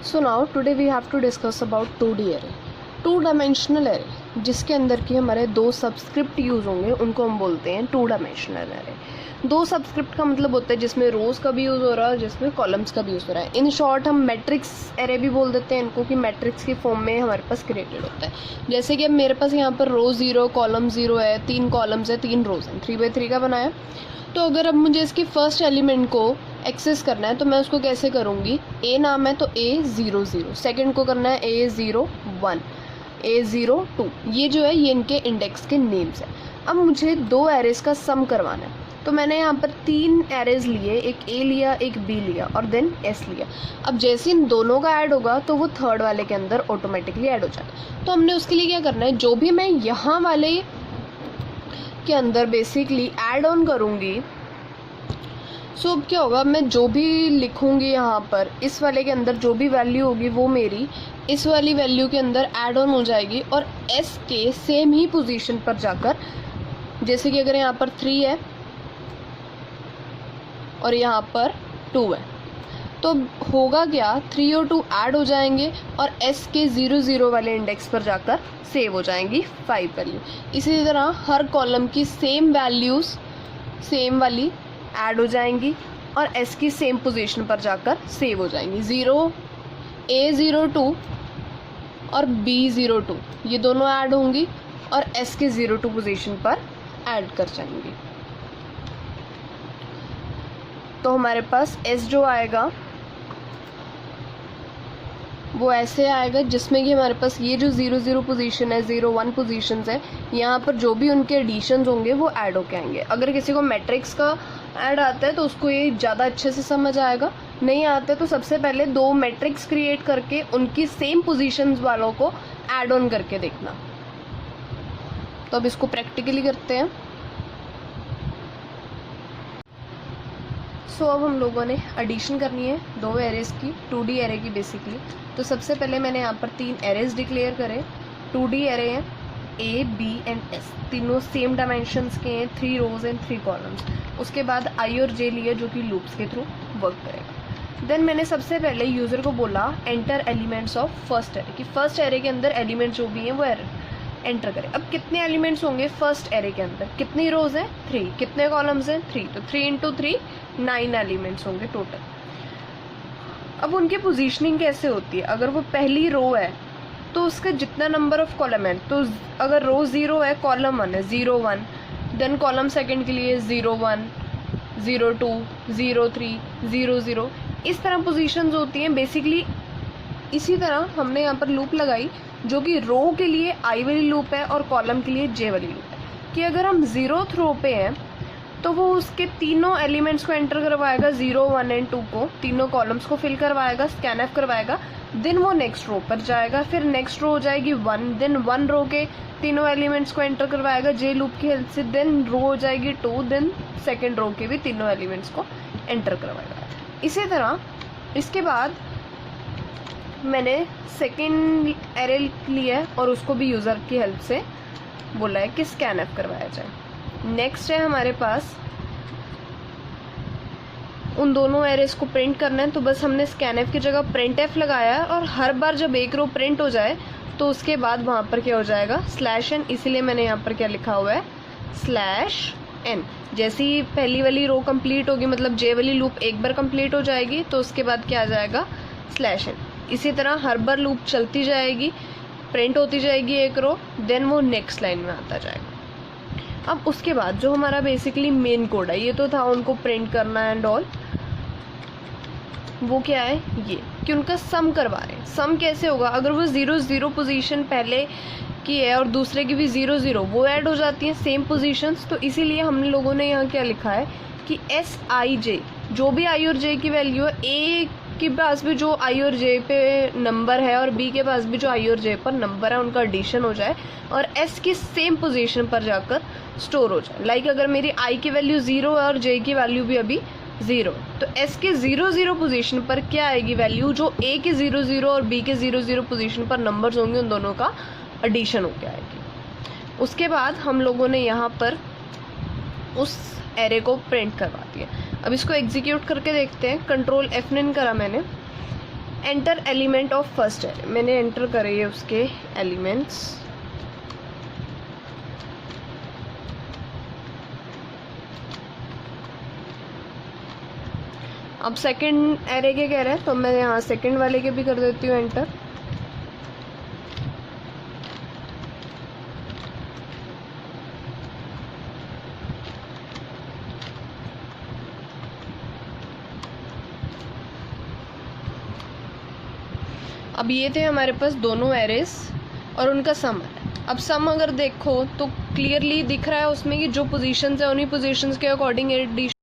So now today we have to discuss about 2D array. Two dimensional array जिसके अंदर की हमारे दो सबस्क्रिप्ट यूज़ होंगे उनको हम बोलते हैं टू डायमेंशनल एरे। दो सबस्क्रिप्ट का मतलब होता है जिसमें रोज़ का भी यूज़ हो रहा है, जिसमें कॉलम्स का भी यूज़ हो रहा है। इन शॉर्ट हम मैट्रिक्स एरे भी बोल देते हैं इनको, कि मैट्रिक्स की फॉर्म में हमारे पास क्रिएटेड होता है। जैसे कि अब मेरे पास यहाँ पर रो 0 कॉलम 0 है, 3 कॉलम्स है, 3 रोज़ हैं, 3x3 का बनाया। तो अगर अब मुझे इसकी फर्स्ट एलिमेंट को एक्सेस करना है तो मैं उसको कैसे करूँगी, ए नाम है तो A0 0, सेकेंड को करना है A0 1, A0 2, ये जो है ये इनके इंडेक्स के नेम्स हैं। अब मुझे दो एरेज का सम करवाना है तो मैंने यहाँ पर 3 एरेज लिए, एक A लिया, एक B लिया और देन S लिया। अब जैसे इन दोनों का ऐड होगा तो वो थर्ड वाले के अंदर ऑटोमेटिकली ऐड हो जाएगा। तो हमने उसके लिए क्या करना है, जो भी मैं यहाँ वाले के अंदर बेसिकली ऐड ऑन करूँगी, सो अब क्या होगा, मैं जो भी लिखूँगी यहाँ पर इस वाले के अंदर जो भी वैल्यू होगी वो मेरी इस वाली वैल्यू के अंदर ऐड ऑन हो जाएगी और S के सेम ही पोजीशन पर जाकर, जैसे कि अगर यहाँ पर 3 है और यहाँ पर 2 है तो होगा क्या, 3 और 2 ऐड हो जाएंगे और S के 0 0 वाले इंडेक्स पर जाकर सेव हो जाएंगी 5 वैल्यू। इसी तरह हर कॉलम की सेम वैल्यूज़ सेम वाली ऐड हो जाएंगी और S की सेम पोजीशन पर जाकर सेव हो जाएंगी। A02 और B02 ये दोनों ऐड होंगी और S के 02 पोजीशन पर ऐड कर जाएंगी। तो हमारे पास S जो आएगा वो ऐसे आएगा जिसमें कि हमारे पास ये जो 0 0 पोजीशन है, 0 1 पोजीशंस है, यहाँ पर जो भी उनके एडिशंस होंगे वो ऐड होके आएंगे। अगर किसी को मैट्रिक्स का ऐड आता है तो उसको ये ज़्यादा अच्छे से समझ आएगा, नहीं आता है तो सबसे पहले दो मैट्रिक्स क्रिएट करके उनकी सेम पोजीशंस वालों को ऐड ऑन करके देखना। तो अब इसको प्रैक्टिकली करते हैं। सो अब हम लोगों ने एडिशन करनी है दो एरेज की, 2D एरे की बेसिकली। तो सबसे पहले मैंने यहाँ पर 3 एरेज डिक्लेयर करे। 2D एरे हैं A, B एंड S, तीनों सेम डायमेंशंस के हैं, 3 रोज एंड 3 कॉलम्स। उसके बाद I और J लिया जो कि लूप्स के थ्रू वर्क करेगा। देन मैंने सबसे पहले यूज़र को बोला enter elements of first array, कि फर्स्ट एरे के अंदर एलिमेंट्स जो भी हैं वो एंटर करें। अब कितने एलिमेंट्स होंगे फर्स्ट एरे के अंदर, कितनी रोज हैं 3, कितने कॉलम्स हैं 3, तो 3 × 3 9 एलिमेंट्स होंगे टोटल। अब उनकी पोजीशनिंग कैसे होती है, अगर वो पहली रो है तो उसका जितना नंबर ऑफ कॉलम है, तो अगर रो 0 है कॉलम 1 है 0 1, देन कॉलम सेकंड के लिए 0 1 0 2 0 3 0 0, इस तरह पोजीशंस होती हैं बेसिकली। इसी तरह हमने यहाँ पर लूप लगाई जो कि रो के लिए I वाली लूप है और कॉलम के लिए J वाली लूप है, कि अगर हम 0th रो पे हैं तो वो उसके तीनों एलिमेंट्स को एंटर करवाएगा, 0 1 एंड 2 को, तीनों कॉलम्स को फिल करवाएगा, स्कैनएफ करवाएगा, देन वो नेक्स्ट रो पर जाएगा, फिर नेक्स्ट रो हो जाएगी 1, देन 1 रो के तीनों एलिमेंट्स को एंटर करवाएगा J लूप की हेल्प से, देन रो हो जाएगी 2, देन सेकेंड रो के भी तीनों एलिमेंट्स को एंटर करवाएगा। इसी तरह इसके बाद मैंने सेकेंड एरे लिया है और उसको भी यूज़र की हेल्प से बोला है कि स्कैनएफ करवाया जाए। नेक्स्ट है हमारे पास उन दोनों एरेज को प्रिंट करना है, तो बस हमने स्कैनएफ की जगह प्रिंटएफ लगाया है और हर बार जब एक रो प्रिंट हो जाए तो उसके बाद वहाँ पर क्या हो जाएगा /n, इसीलिए मैंने यहाँ पर क्या लिखा हुआ है /n। जैसे ही पहली वाली रो कंप्लीट होगी, मतलब J वाली लूप एक बार कंप्लीट हो जाएगी तो उसके बाद क्या आ जाएगा /n। इसी तरह हर बार लूप चलती जाएगी, प्रिंट होती जाएगी एक रो, देन वो नेक्स्ट लाइन में आता जाएगा। अब उसके बाद जो हमारा बेसिकली मेन कोड है, ये तो था उनको प्रिंट करना एंड ऑल, वो क्या है ये कि उनका सम करवा रहे हैं। सम कैसे होगा, अगर वो 0 0 पोजीशन पहले की है और दूसरे की भी 0 0, वो ऐड हो जाती हैं सेम पोजीशंस। तो इसीलिए हम लोगों ने यहाँ क्या लिखा है कि SI J, जो भी I और J की वैल्यू है, A के पास भी जो I और J पे नंबर है और B के पास भी जो I और J पर नंबर है, उनका एडिशन हो जाए और S की सेम पोजीशन पर जाकर स्टोर हो जाए। लाइक अगर मेरी I की वैल्यू 0 है और J की वैल्यू भी अभी 0, तो S के 0 0 पोजीशन पर क्या आएगी वैल्यू, जो A के 0 0 और B के 0 0 पोजीशन पर नंबर्स होंगे उन दोनों का एडिशन होकर आएगी। उसके बाद हम लोगों ने यहाँ पर उस एरे को प्रिंट करवा दिया। अब इसको एग्जीक्यूट करके देखते हैं। कंट्रोल F9 करा मैंने, enter element of first array, मैंने एंटर करे है उसके एलिमेंट्स। अब सेकंड एरे के कह रहे हैं तो मैं यहाँ सेकंड वाले के भी कर देती हूँ एंटर। अब ये थे हमारे पास दोनों एरेस और उनका सम है। अब सम अगर देखो तो क्लियरली दिख रहा है उसमें कि जो पोजीशंस है उन्हीं पोजीशंस के अकॉर्डिंग एडिशन